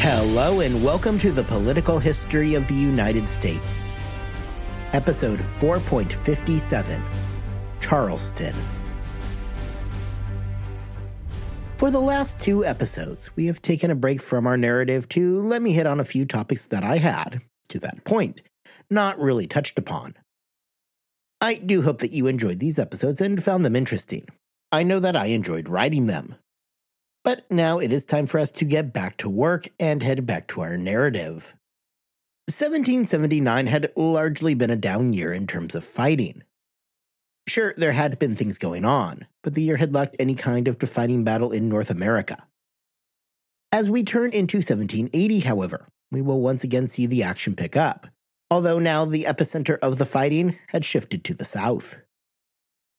Hello and welcome to the Political History of the United States. Episode 4.57, Charleston. For the last two episodes, we have taken a break from our narrative to let me hit on a few topics that I had, to that point, not really touched upon. I do hope that you enjoyed these episodes and found them interesting. I know that I enjoyed writing them. But now it is time for us to get back to work and head back to our narrative. 1779 had largely been a down year in terms of fighting. Sure, there had been things going on, but the year had lacked any kind of defining battle in North America. As we turn into 1780, however, we will once again see the action pick up, although now the epicenter of the fighting had shifted to the south.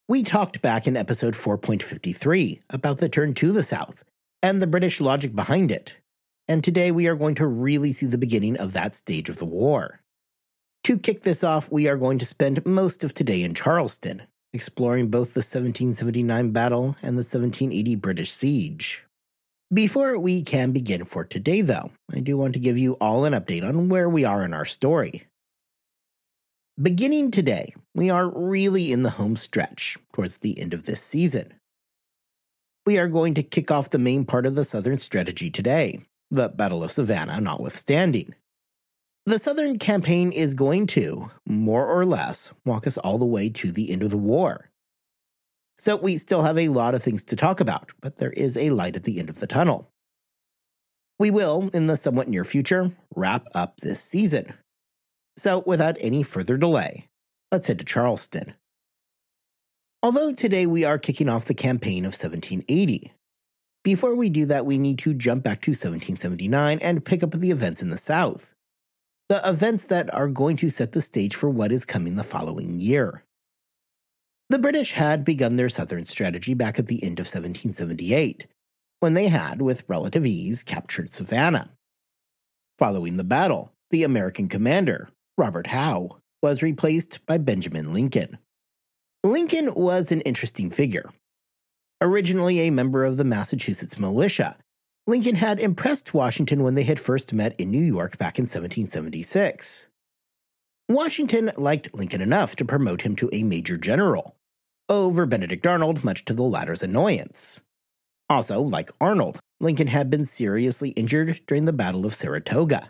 We talked back in episode 4.53 about the turn to the south, and the British logic behind it, and today we are going to really see the beginning of that stage of the war. To kick this off, we are going to spend most of today in Charleston, exploring both the 1779 battle and the 1780 British siege. Before we can begin for today, though, I do want to give you all an update on where we are in our story. Beginning today, we are really in the home stretch towards the end of this season. We are going to kick off the main part of the Southern strategy today, the Battle of Savannah notwithstanding. The Southern campaign is going to, more or less, walk us all the way to the end of the war. So we still have a lot of things to talk about, but there is a light at the end of the tunnel. We will, in the somewhat near future, wrap up this season. So without any further delay, let's head to Charleston. Although today we are kicking off the campaign of 1780, before we do that we need to jump back to 1779 and pick up the events in the South. The events that are going to set the stage for what is coming the following year. The British had begun their Southern strategy back at the end of 1778, when they had, with relative ease, captured Savannah. Following the battle, the American commander, Robert Howe, was replaced by Benjamin Lincoln. Lincoln was an interesting figure. Originally a member of the Massachusetts militia, Lincoln had impressed Washington when they had first met in New York back in 1776. Washington liked Lincoln enough to promote him to a major general, over Benedict Arnold, much to the latter's annoyance. Also, like Arnold, Lincoln had been seriously injured during the Battle of Saratoga.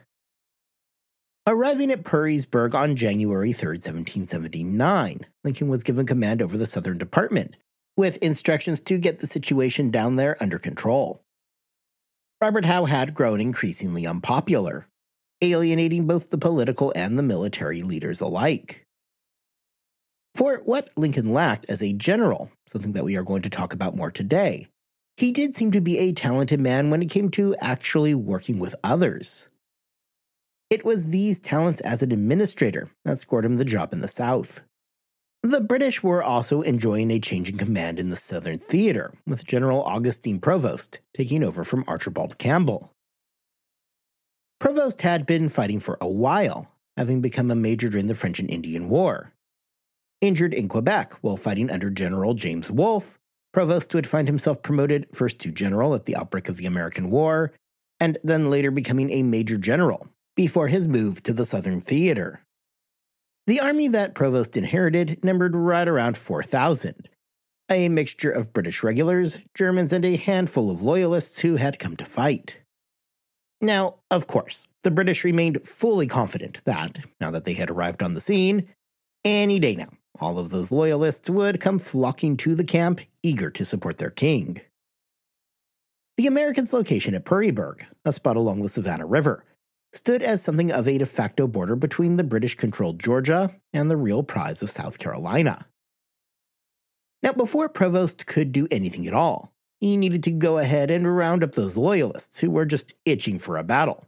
Arriving at Perrysburg on January 3, 1779, Lincoln was given command over the Southern Department, with instructions to get the situation down there under control. Robert Howe had grown increasingly unpopular, alienating both the political and the military leaders alike. For what Lincoln lacked as a general, something that we are going to talk about more today, he did seem to be a talented man when it came to actually working with others. It was these talents as an administrator that scored him the job in the South. The British were also enjoying a change in command in the Southern Theater, with General Augustine Prevost taking over from Archibald Campbell. Prevost had been fighting for a while, having become a major during the French and Indian War. Injured in Quebec while fighting under General James Wolfe, Prevost would find himself promoted first to general at the outbreak of the American War, and then later becoming a major general, before his move to the Southern Theater. The army that Prevost inherited numbered right around 4,000, a mixture of British regulars, Germans, and a handful of loyalists who had come to fight. Now, of course, the British remained fully confident that, now that they had arrived on the scene, any day now, all of those loyalists would come flocking to the camp, eager to support their king. The Americans' location at Perrysburg, a spot along the Savannah River, stood as something of a de facto border between the British-controlled Georgia and the real prize of South Carolina. Now, before Prevost could do anything at all, he needed to go ahead and round up those loyalists who were just itching for a battle.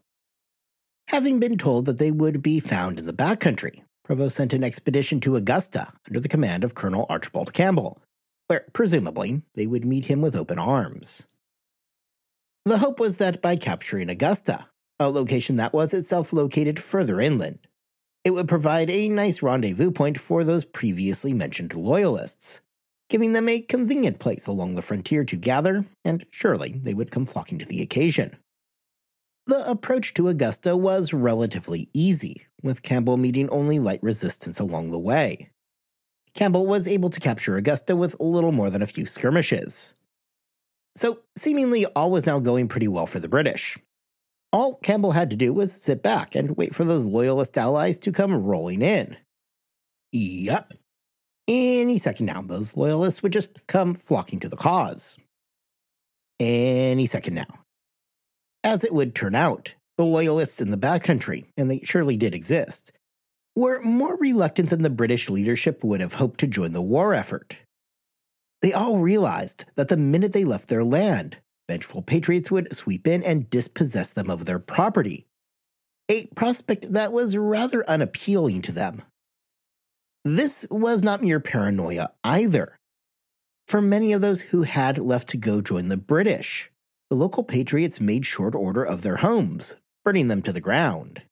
Having been told that they would be found in the backcountry, Prevost sent an expedition to Augusta under the command of Colonel Archibald Campbell, where, presumably, they would meet him with open arms. The hope was that by capturing Augusta, a location that was itself located further inland, it would provide a nice rendezvous point for those previously mentioned loyalists, giving them a convenient place along the frontier to gather, and surely they would come flocking to the occasion. The approach to Augusta was relatively easy, with Campbell meeting only light resistance along the way. Campbell was able to capture Augusta with little more than a few skirmishes. So, seemingly all was now going pretty well for the British. All Campbell had to do was sit back and wait for those loyalist allies to come rolling in. Yup. Any second now, those loyalists would just come flocking to the cause. Any second now. As it would turn out, the loyalists in the backcountry, and they surely did exist, were more reluctant than the British leadership would have hoped to join the war effort. They all realized that the minute they left their land, vengeful patriots would sweep in and dispossess them of their property, a prospect that was rather unappealing to them. This was not mere paranoia either. For many of those who had left to go join the British, the local patriots made short order of their homes, burning them to the ground.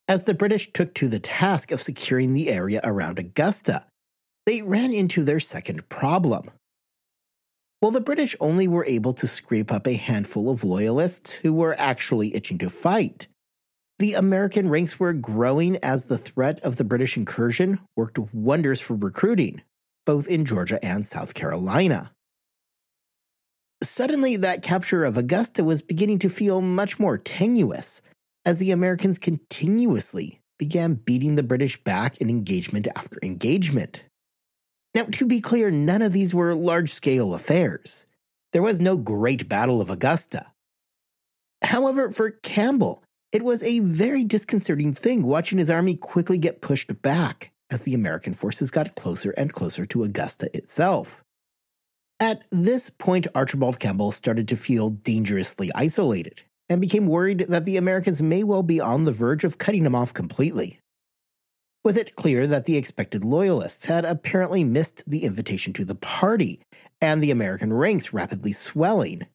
As the British took to the task of securing the area around Augusta, they ran into their second problem. While the British only were able to scrape up a handful of loyalists who were actually itching to fight, the American ranks were growing as the threat of the British incursion worked wonders for recruiting, both in Georgia and South Carolina. Suddenly, that capture of Augusta was beginning to feel much more tenuous, as the Americans continuously began beating the British back in engagement after engagement. Now, to be clear, none of these were large-scale affairs. There was no great Battle of Augusta. However, for Campbell, it was a very disconcerting thing watching his army quickly get pushed back as the American forces got closer and closer to Augusta itself. At this point, Archibald Campbell started to feel dangerously isolated and became worried that the Americans may well be on the verge of cutting him off completely. With it clear that the expected loyalists had apparently missed the invitation to the party, and the American ranks rapidly swelling,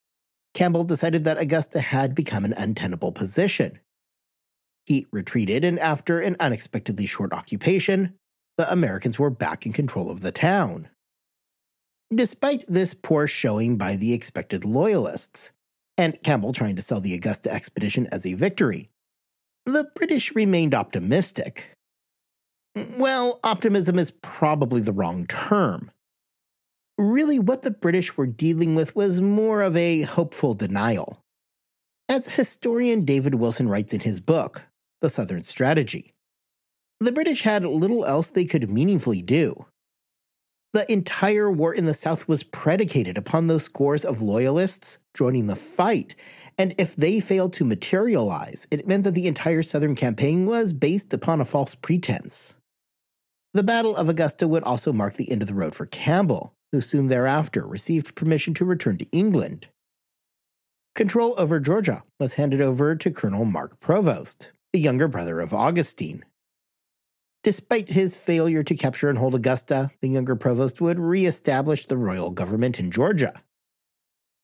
Campbell decided that Augusta had become an untenable position. He retreated, and after an unexpectedly short occupation, the Americans were back in control of the town. Despite this poor showing by the expected loyalists, and Campbell trying to sell the Augusta expedition as a victory, the British remained optimistic. Well, optimism is probably the wrong term. Really, what the British were dealing with was more of a hopeful denial. As historian David Wilson writes in his book, The Southern Strategy, the British had little else they could meaningfully do. The entire war in the South was predicated upon those scores of loyalists joining the fight, and if they failed to materialize, it meant that the entire Southern campaign was based upon a false pretense. The Battle of Augusta would also mark the end of the road for Campbell, who soon thereafter received permission to return to England. Control over Georgia was handed over to Colonel Mark Provost, the younger brother of Augustine. Despite his failure to capture and hold Augusta, the younger Provost would re-establish the royal government in Georgia.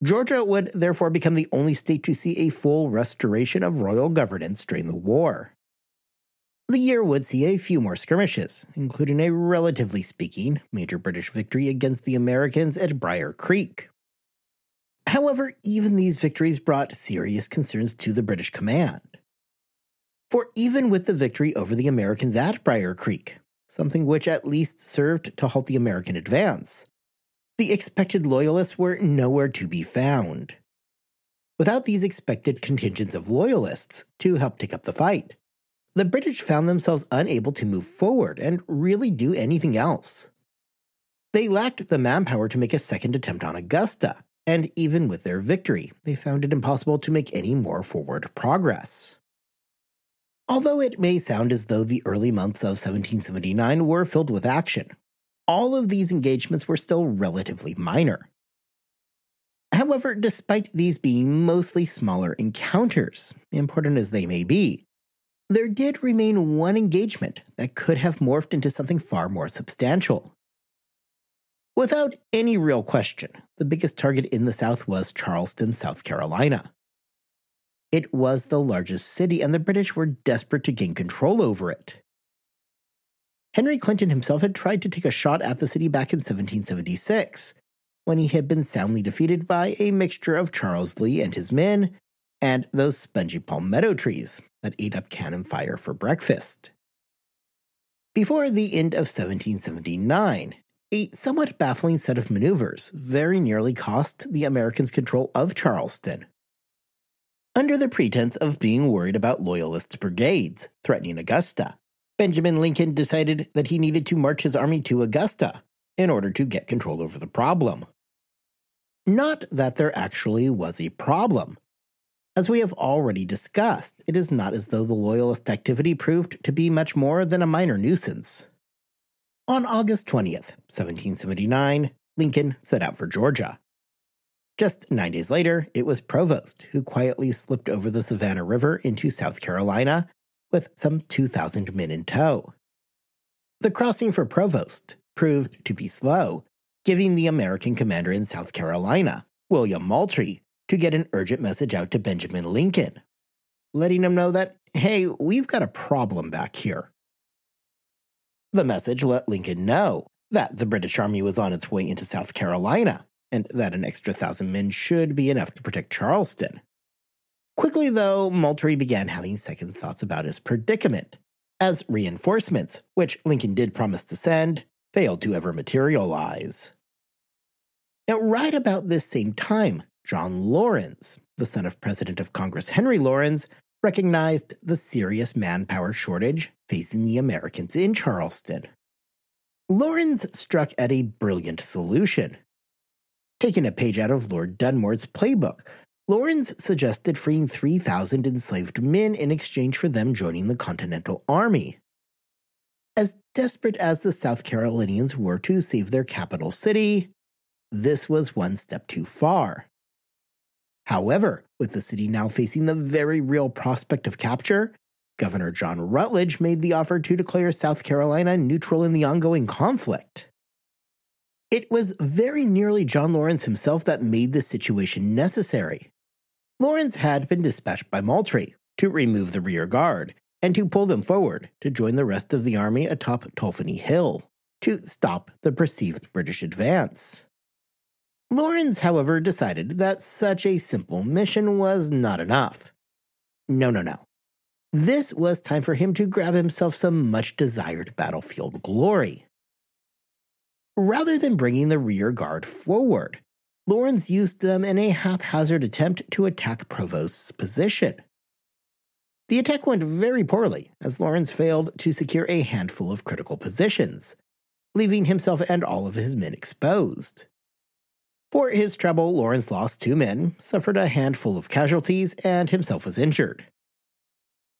Georgia would therefore become the only state to see a full restoration of royal governance during the war. The year would see a few more skirmishes, including a relatively speaking major British victory against the Americans at Briar Creek. However, even these victories brought serious concerns to the British command. For even with the victory over the Americans at Briar Creek, something which at least served to halt the American advance, the expected loyalists were nowhere to be found. Without these expected contingents of loyalists to help take up the fight, the British found themselves unable to move forward and really do anything else. They lacked the manpower to make a second attempt on Augusta, and even with their victory, they found it impossible to make any more forward progress. Although it may sound as though the early months of 1779 were filled with action, all of these engagements were still relatively minor. However, despite these being mostly smaller encounters, important as they may be, there did remain one engagement that could have morphed into something far more substantial. Without any real question, the biggest target in the South was Charleston, South Carolina. It was the largest city, and the British were desperate to gain control over it. Henry Clinton himself had tried to take a shot at the city back in 1776, when he had been soundly defeated by a mixture of Charles Lee and his men and those spongy palmetto trees that ate up cannon fire for breakfast. Before the end of 1779, a somewhat baffling set of maneuvers very nearly cost the Americans control of Charleston. Under the pretense of being worried about Loyalist brigades threatening Augusta, Benjamin Lincoln decided that he needed to march his army to Augusta in order to get control over the problem. Not that there actually was a problem. As we have already discussed, it is not as though the Loyalist activity proved to be much more than a minor nuisance. On August 20th, 1779, Lincoln set out for Georgia. Just 9 days later, it was Provost who quietly slipped over the Savannah River into South Carolina with some 2,000 men in tow. The crossing for Provost proved to be slow, giving the American commander in South Carolina, William Moultrie, to get an urgent message out to Benjamin Lincoln, letting him know that, hey, we've got a problem back here. The message let Lincoln know that the British Army was on its way into South Carolina, and that an extra 1,000 men should be enough to protect Charleston. Quickly, though, Moultrie began having second thoughts about his predicament, as reinforcements, which Lincoln did promise to send, failed to ever materialize. Now, right about this same time, John Laurens, the son of President of Congress Henry Laurens, recognized the serious manpower shortage facing the Americans in Charleston. Laurens struck at a brilliant solution. Taking a page out of Lord Dunmore's playbook, Laurens suggested freeing 3,000 enslaved men in exchange for them joining the Continental Army. As desperate as the South Carolinians were to save their capital city, this was one step too far. However, with the city now facing the very real prospect of capture, Governor John Rutledge made the offer to declare South Carolina neutral in the ongoing conflict. It was very nearly John Laurens himself that made this situation necessary. Laurens had been dispatched by Moultrie to remove the rear guard and to pull them forward to join the rest of the army atop Tolfany Hill to stop the perceived British advance. Laurens, however, decided that such a simple mission was not enough. No. This was time for him to grab himself some much-desired battlefield glory. Rather than bringing the rear guard forward, Laurens used them in a haphazard attempt to attack Provost's position. The attack went very poorly, as Laurens failed to secure a handful of critical positions, leaving himself and all of his men exposed. For his trouble, Laurens lost 2 men, suffered a handful of casualties, and himself was injured.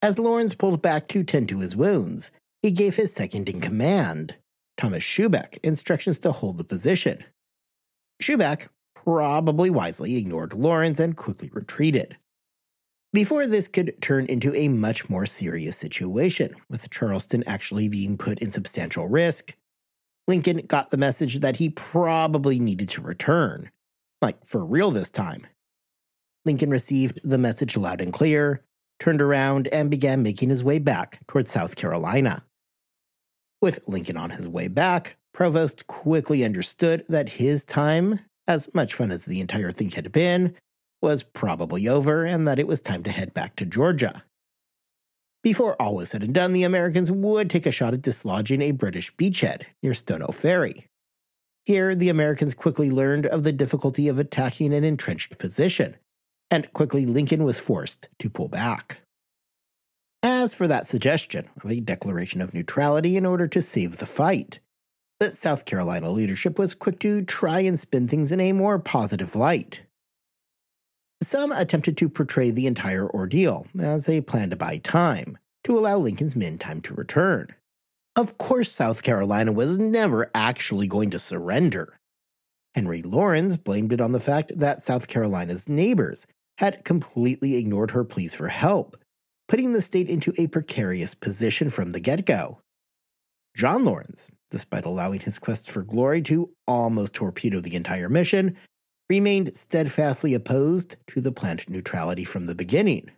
As Laurens pulled back to tend to his wounds, he gave his second-in-command, Thomas Shubeck, instructions to hold the position. Shubeck, probably wisely, ignored Laurens and quickly retreated. Before this could turn into a much more serious situation, with Charleston actually being put in substantial risk, Lincoln got the message that he probably needed to return. Like, for real this time. Lincoln received the message loud and clear, turned around, and began making his way back towards South Carolina. With Lincoln on his way back, Provost quickly understood that his time, as much fun as the entire thing had been, was probably over and that it was time to head back to Georgia. Before all was said and done, the Americans would take a shot at dislodging a British beachhead near Stono Ferry. Here, the Americans quickly learned of the difficulty of attacking an entrenched position, and quickly Lincoln was forced to pull back. As for that suggestion of a declaration of neutrality in order to save the fight, the South Carolina leadership was quick to try and spin things in a more positive light. Some attempted to portray the entire ordeal as a plan to buy time, to allow Lincoln's men time to return. Of course, South Carolina was never actually going to surrender. Henry Laurens blamed it on the fact that South Carolina's neighbors had completely ignored her pleas for help, putting the state into a precarious position from the get-go. John Laurens, despite allowing his quest for glory to almost torpedo the entire mission, remained steadfastly opposed to the planned neutrality from the beginning.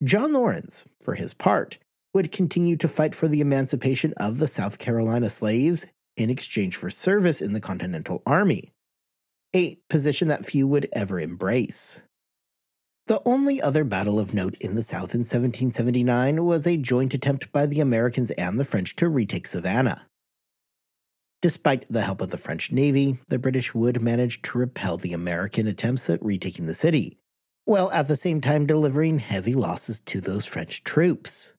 John Laurens, for his part, would continue to fight for the emancipation of the South Carolina slaves in exchange for service in the Continental Army, a position that few would ever embrace. The only other battle of note in the South in 1779 was a joint attempt by the Americans and the French to retake Savannah. Despite the help of the French Navy, the British would manage to repel the American attempts at retaking the city, while at the same time delivering heavy losses to those French troops.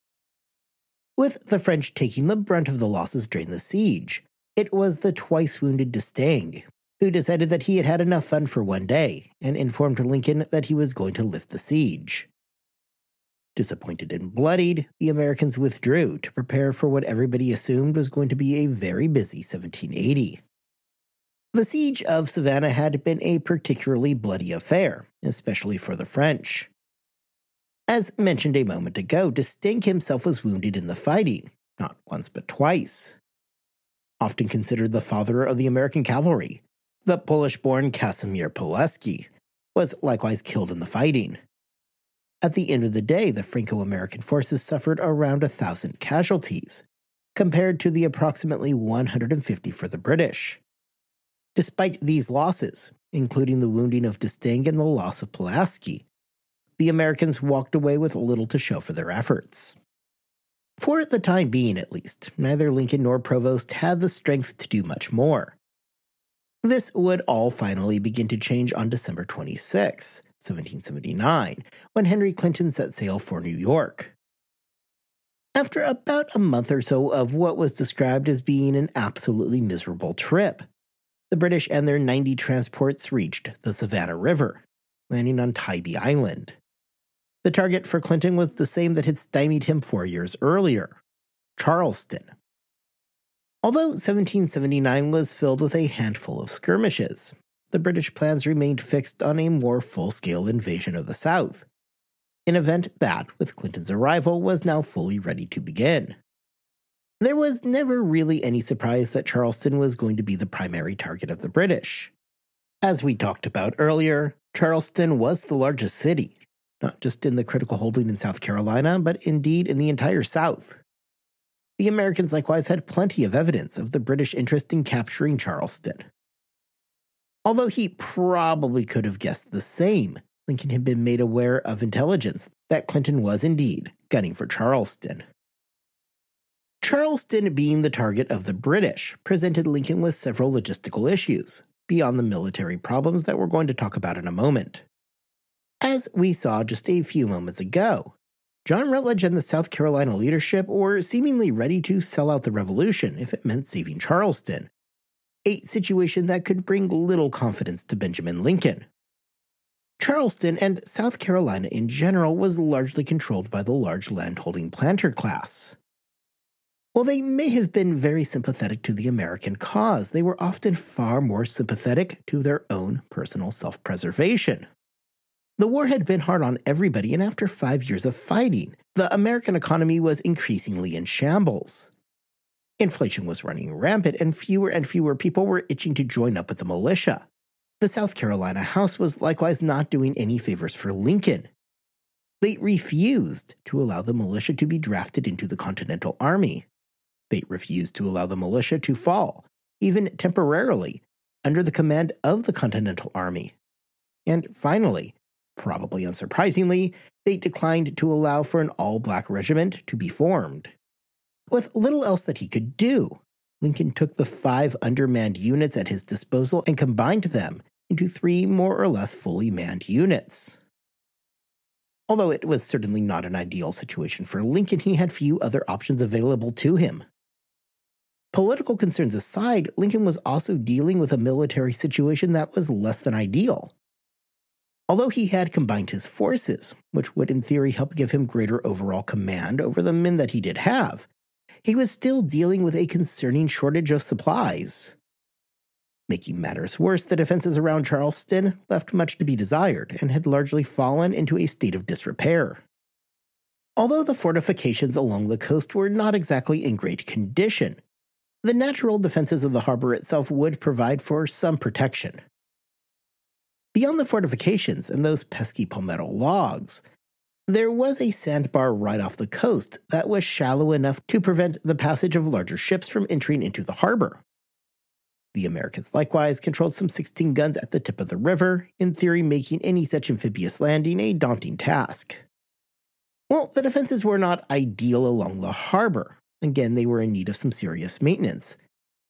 With the French taking the brunt of the losses during the siege, it was the twice-wounded D'Estaing who decided that he had had enough fun for one day and informed Lincoln that he was going to lift the siege. Disappointed and bloodied, the Americans withdrew to prepare for what everybody assumed was going to be a very busy 1780. The siege of Savannah had been a particularly bloody affair, especially for the French. As mentioned a moment ago, D'Estaing himself was wounded in the fighting, not once but twice. Often considered the father of the American cavalry, the Polish-born Casimir Pulaski was likewise killed in the fighting. At the end of the day, the Franco-American forces suffered around 1,000 casualties, compared to the approximately 150 for the British. Despite these losses, including the wounding of D'Estaing and the loss of Pulaski, the Americans walked away with little to show for their efforts. For the time being, at least, neither Lincoln nor Provost had the strength to do much more. This would all finally begin to change on December 26, 1779, when Henry Clinton set sail for New York. After about a month or so of what was described as being an absolutely miserable trip, the British and their 90 transports reached the Savannah River, landing on Tybee Island. The target for Clinton was the same that had stymied him 4 years earlier, Charleston. Although 1779 was filled with a handful of skirmishes, the British plans remained fixed on a more full-scale invasion of the South, an event that, with Clinton's arrival, was now fully ready to begin. There was never really any surprise that Charleston was going to be the primary target of the British. As we talked about earlier, Charleston was the largest city, not just in the critical holding in South Carolina, but indeed in the entire South. The Americans likewise had plenty of evidence of the British interest in capturing Charleston. Although he probably could have guessed the same, Lincoln had been made aware of intelligence that Clinton was indeed gunning for Charleston. Charleston being the target of the British presented Lincoln with several logistical issues, beyond the military problems that we're going to talk about in a moment. As we saw just a few moments ago, John Rutledge and the South Carolina leadership were seemingly ready to sell out the revolution if it meant saving Charleston, a situation that could bring little confidence to Benjamin Lincoln. Charleston and South Carolina in general was largely controlled by the large landholding planter class. While they may have been very sympathetic to the American cause, they were often far more sympathetic to their own personal self-preservation. The war had been hard on everybody, and after 5 years of fighting, the American economy was increasingly in shambles. Inflation was running rampant, and fewer people were itching to join up with the militia. The South Carolina House was likewise not doing any favors for Lincoln. They refused to allow the militia to be drafted into the Continental Army. They refused to allow the militia to fall, even temporarily, under the command of the Continental Army. And finally, probably unsurprisingly, they declined to allow for an all-black regiment to be formed. With little else that he could do, Lincoln took the 5 undermanned units at his disposal and combined them into 3 more or less fully manned units. Although it was certainly not an ideal situation for Lincoln, he had few other options available to him. Political concerns aside, Lincoln was also dealing with a military situation that was less than ideal. Although he had combined his forces, which would in theory help give him greater overall command over the men that he did have, he was still dealing with a concerning shortage of supplies. Making matters worse, the defenses around Charleston left much to be desired and had largely fallen into a state of disrepair. Although the fortifications along the coast were not exactly in great condition, the natural defenses of the harbor itself would provide for some protection. Beyond the fortifications and those pesky palmetto logs, there was a sandbar right off the coast that was shallow enough to prevent the passage of larger ships from entering into the harbor. The Americans likewise controlled some 16 guns at the tip of the river, in theory making any such amphibious landing a daunting task. Well, the defenses were not ideal along the harbor. Again, they were in need of some serious maintenance.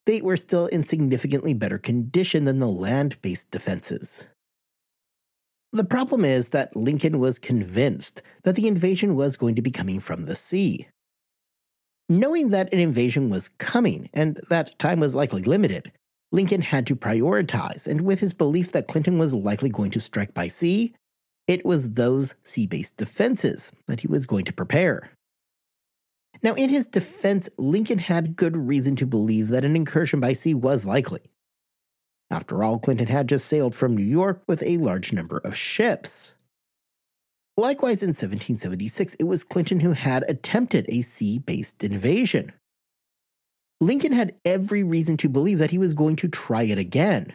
They were still in significantly better condition than the land-based defenses. The problem is that Lincoln was convinced that the invasion was going to be coming from the sea. Knowing that an invasion was coming and that time was likely limited, Lincoln had to prioritize, and with his belief that Clinton was likely going to strike by sea, it was those sea-based defenses that he was going to prepare. Now, in his defense, Lincoln had good reason to believe that an incursion by sea was likely. After all, Clinton had just sailed from New York with a large number of ships. Likewise, in 1776, it was Clinton who had attempted a sea-based invasion. Lincoln had every reason to believe that he was going to try it again.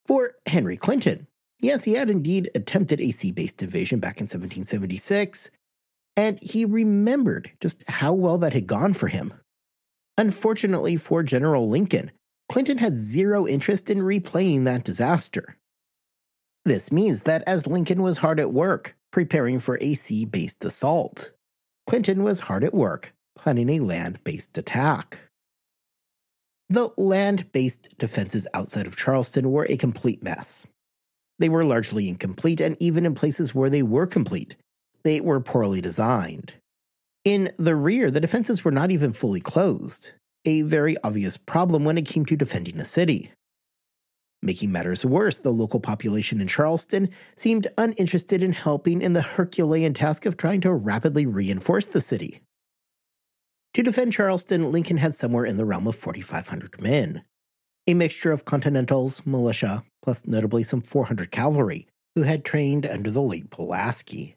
For Henry Clinton, yes, he had indeed attempted a sea-based invasion back in 1776, and he remembered just how well that had gone for him. Unfortunately for General Lincoln, Clinton had zero interest in replaying that disaster. This means that as Lincoln was hard at work preparing for a sea-based assault, Clinton was hard at work planning a land-based attack. The land-based defenses outside of Charleston were a complete mess. They were largely incomplete, and even in places where they were complete, they were poorly designed. In the rear, the defenses were not even fully closed, a very obvious problem when it came to defending a city. Making matters worse, the local population in Charleston seemed uninterested in helping in the Herculean task of trying to rapidly reinforce the city. To defend Charleston, Lincoln had somewhere in the realm of 4,500 men, a mixture of Continentals, militia, plus notably some 400 cavalry, who had trained under the late Pulaski.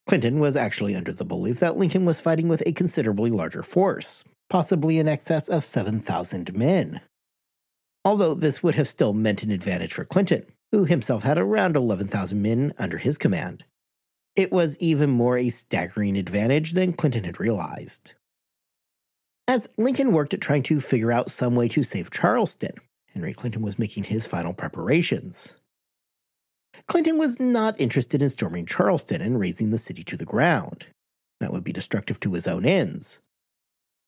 Clinton was actually under the belief that Lincoln was fighting with a considerably larger force, possibly in excess of 7,000 men. Although this would have still meant an advantage for Clinton, who himself had around 11,000 men under his command. It was even more a staggering advantage than Clinton had realized. As Lincoln worked at trying to figure out some way to save Charleston, Henry Clinton was making his final preparations. Clinton was not interested in storming Charleston and razing the city to the ground. That would be destructive to his own ends.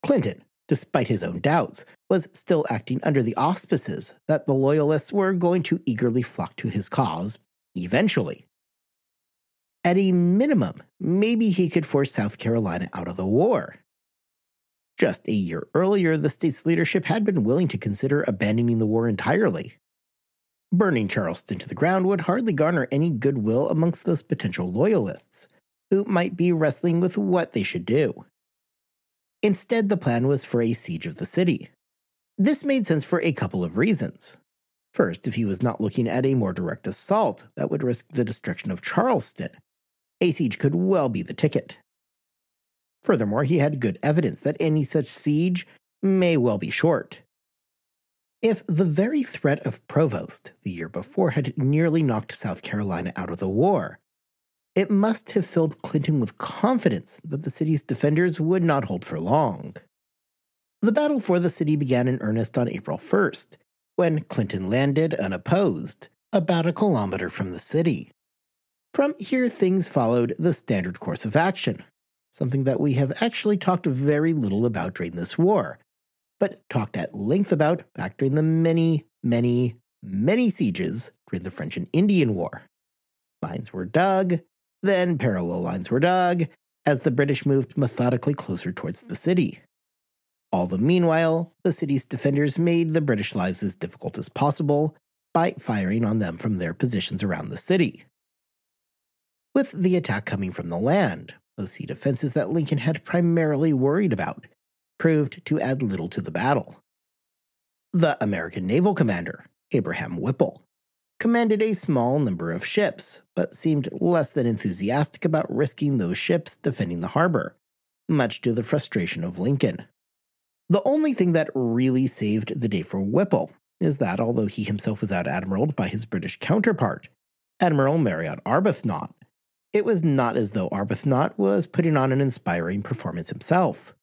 Clinton, despite his own doubts, was still acting under the auspices that the Loyalists were going to eagerly flock to his cause, eventually. At a minimum, maybe he could force South Carolina out of the war. Just a year earlier, the state's leadership had been willing to consider abandoning the war entirely. Burning Charleston to the ground would hardly garner any goodwill amongst those potential Loyalists, who might be wrestling with what they should do. Instead, the plan was for a siege of the city. This made sense for a couple of reasons. First, if he was not looking at a more direct assault that would risk the destruction of Charleston, a siege could well be the ticket. Furthermore, he had good evidence that any such siege may well be short. If the very threat of Provost the year before had nearly knocked South Carolina out of the war, it must have filled Clinton with confidence that the city's defenders would not hold for long. The battle for the city began in earnest on April 1st, when Clinton landed unopposed, about a kilometer from the city. From here, things followed the standard course of action, something that we have actually talked very little about during this war, but talked at length about back during the many sieges during the French and Indian War. Lines were dug, then parallel lines were dug, as the British moved methodically closer towards the city. All the meanwhile, the city's defenders made the British lives as difficult as possible by firing on them from their positions around the city. With the attack coming from the land, those sea defenses that Lincoln had primarily worried about proved to add little to the battle. The American naval commander, Abraham Whipple, commanded a small number of ships, but seemed less than enthusiastic about risking those ships defending the harbor, much to the frustration of Lincoln. The only thing that really saved the day for Whipple is that although he himself was out-admiraled by his British counterpart, Admiral Marriott Arbuthnot, it was not as though Arbuthnot was putting on an inspiring performance himself.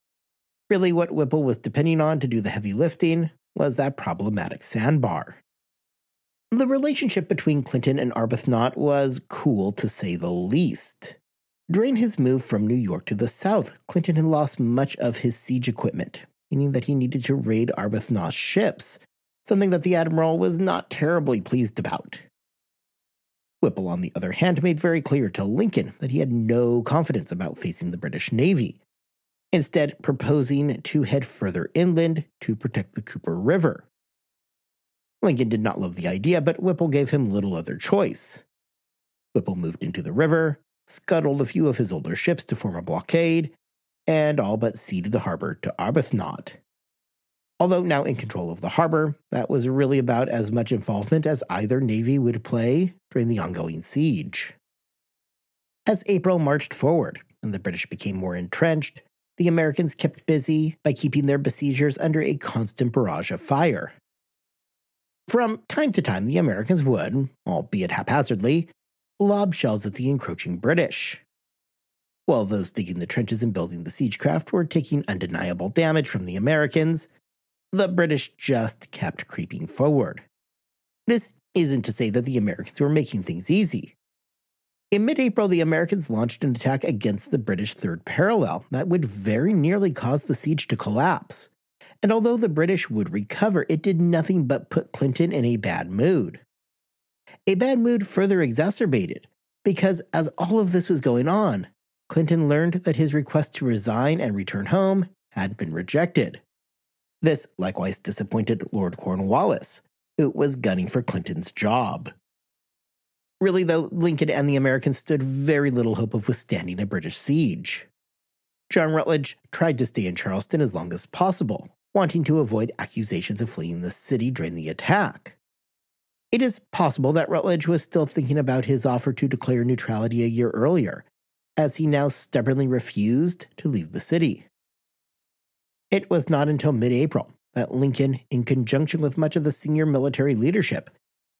Really, what Whipple was depending on to do the heavy lifting was that problematic sandbar. The relationship between Clinton and Arbuthnot was cool to say the least. During his move from New York to the south, Clinton had lost much of his siege equipment, meaning that he needed to raid Arbuthnot's ships, something that the admiral was not terribly pleased about. Whipple, on the other hand, made very clear to Lincoln that he had no confidence about facing the British Navy, instead proposing to head further inland to protect the Cooper River. Lincoln did not love the idea, but Whipple gave him little other choice. Whipple moved into the river, scuttled a few of his older ships to form a blockade, and all but ceded the harbor to Arbuthnot. Although now in control of the harbor, that was really about as much involvement as either navy would play during the ongoing siege. As April marched forward and the British became more entrenched, the Americans kept busy by keeping their besiegers under a constant barrage of fire. From time to time, the Americans would, albeit haphazardly, lob shells at the encroaching British. While those digging the trenches and building the siegecraft were taking undeniable damage from the Americans, the British just kept creeping forward. This isn't to say that the Americans were making things easy. In mid-April, the Americans launched an attack against the British third parallel that would very nearly cause the siege to collapse. And although the British would recover, it did nothing but put Clinton in a bad mood. A bad mood further exacerbated, because as all of this was going on, Clinton learned that his request to resign and return home had been rejected. This likewise disappointed Lord Cornwallis, who was gunning for Clinton's job. Really, though, Lincoln and the Americans stood very little hope of withstanding a British siege. John Rutledge tried to stay in Charleston as long as possible, wanting to avoid accusations of fleeing the city during the attack. It is possible that Rutledge was still thinking about his offer to declare neutrality a year earlier, as he now stubbornly refused to leave the city. It was not until mid-April that Lincoln, in conjunction with much of the senior military leadership,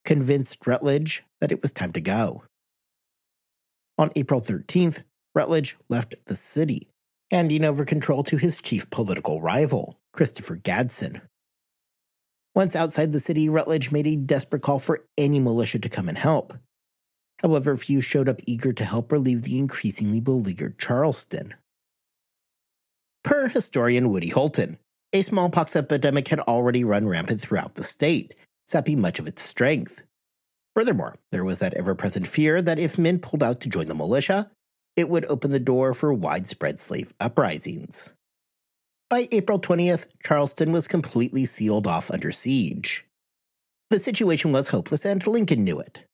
convinced Rutledge that it was time to go. On April 13th, Rutledge left the city, handing over control to his chief political rival, Christopher Gadsden. Once outside the city, Rutledge made a desperate call for any militia to come and help. However, few showed up eager to help relieve the increasingly beleaguered Charleston. Per historian Woody Holton, a smallpox epidemic had already run rampant throughout the state, sapping much of its strength. Furthermore, there was that ever-present fear that if men pulled out to join the militia, it would open the door for widespread slave uprisings. By April 20th, Charleston was completely sealed off under siege. The situation was hopeless, and Lincoln knew it.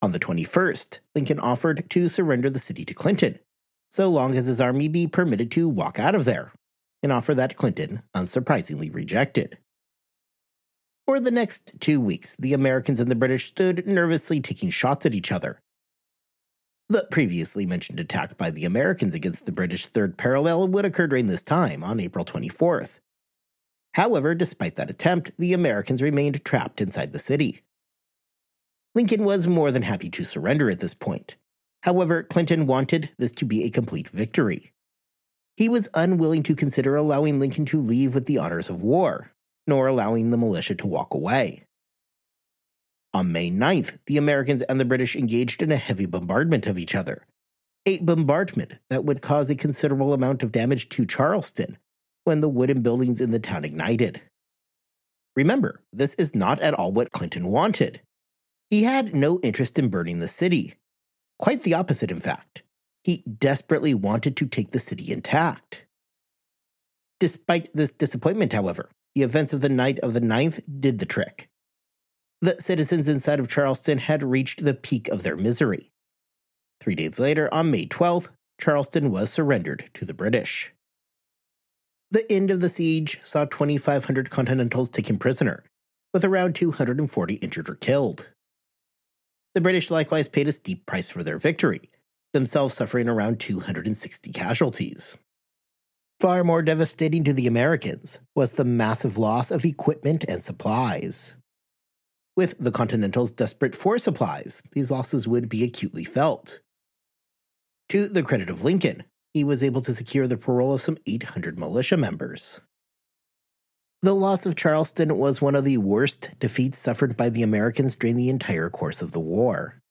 On the 21st, Lincoln offered to surrender the city to Clinton, so long as his army be permitted to walk out of there, an offer that Clinton unsurprisingly rejected. For the next 2 weeks, the Americans and the British stood nervously taking shots at each other. The previously mentioned attack by the Americans against the British third parallel would occur during this time, on April 24th. However, despite that attempt, the Americans remained trapped inside the city. Lincoln was more than happy to surrender at this point. However, Clinton wanted this to be a complete victory. He was unwilling to consider allowing Lincoln to leave with the honors of war, nor allowing the militia to walk away. On May 9th, the Americans and the British engaged in a heavy bombardment of each other, a bombardment that would cause a considerable amount of damage to Charleston when the wooden buildings in the town ignited. Remember, this is not at all what Clinton wanted. He had no interest in burning the city. Quite the opposite, in fact. He desperately wanted to take the city intact. Despite this disappointment, however, the events of the night of the 9th did the trick. The citizens inside of Charleston had reached the peak of their misery. 3 days later, on May 12th, Charleston was surrendered to the British. The end of the siege saw 2,500 Continentals taken prisoner, with around 240 injured or killed. The British likewise paid a steep price for their victory, themselves suffering around 260 casualties. Far more devastating to the Americans was the massive loss of equipment and supplies. With the Continentals desperate for supplies, these losses would be acutely felt. To the credit of Lincoln, he was able to secure the parole of some 800 militia members. The loss of Charleston was one of the worst defeats suffered by the Americans during the entire course of the war.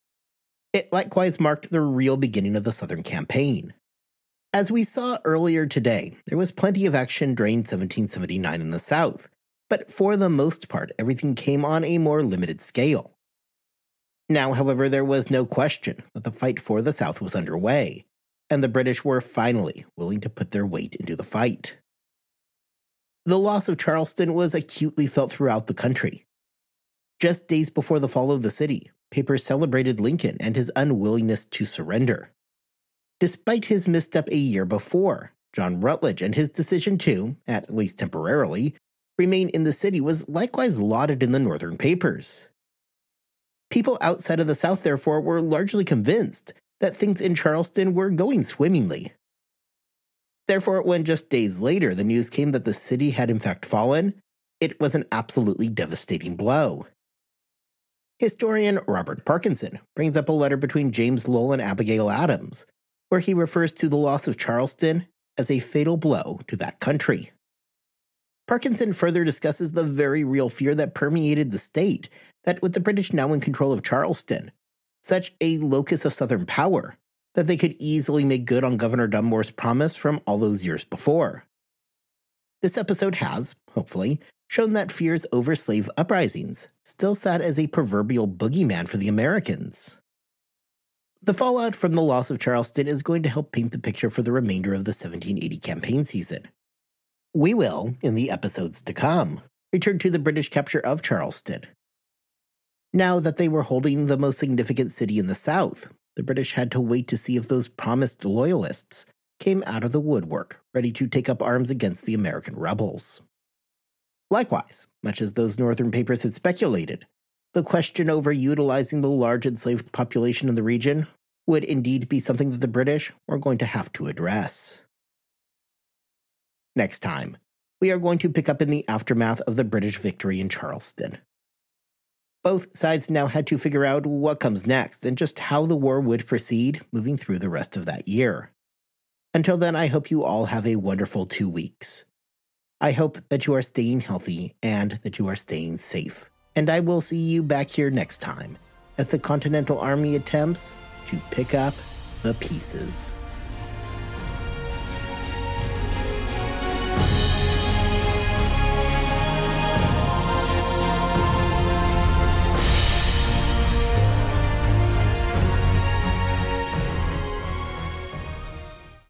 It likewise marked the real beginning of the Southern campaign. As we saw earlier today, there was plenty of action during 1779 in the South, but for the most part, everything came on a more limited scale. Now, however, there was no question that the fight for the South was underway, and the British were finally willing to put their weight into the fight. The loss of Charleston was acutely felt throughout the country. Just days before the fall of the city, papers celebrated Lincoln and his unwillingness to surrender. Despite his misstep a year before, John Rutledge and his decision to, at least temporarily, remain in the city was likewise lauded in the northern papers. People outside of the South, therefore, were largely convinced that things in Charleston were going swimmingly. Therefore, when just days later the news came that the city had in fact fallen, it was an absolutely devastating blow. Historian Robert Parkinson brings up a letter between James Lowell and Abigail Adams, where he refers to the loss of Charleston as a fatal blow to that country. Parkinson further discusses the very real fear that permeated the state that with the British now in control of Charleston, such a locus of Southern power, that they could easily make good on Governor Dunmore's promise from all those years before. This episode has, hopefully, shown that fears over slave uprisings still sat as a proverbial boogeyman for the Americans. The fallout from the loss of Charleston is going to help paint the picture for the remainder of the 1780 campaign season. We will, in the episodes to come, return to the British capture of Charleston. Now that they were holding the most significant city in the South, the British had to wait to see if those promised loyalists came out of the woodwork, ready to take up arms against the American rebels. Likewise, much as those northern papers had speculated, the question over utilizing the large enslaved population in the region would indeed be something that the British were going to have to address. Next time, we are going to pick up in the aftermath of the British victory in Charleston. Both sides now had to figure out what comes next and just how the war would proceed moving through the rest of that year. Until then, I hope you all have a wonderful 2 weeks. I hope that you are staying healthy and that you are staying safe. And I will see you back here next time as the Continental Army attempts to pick up the pieces.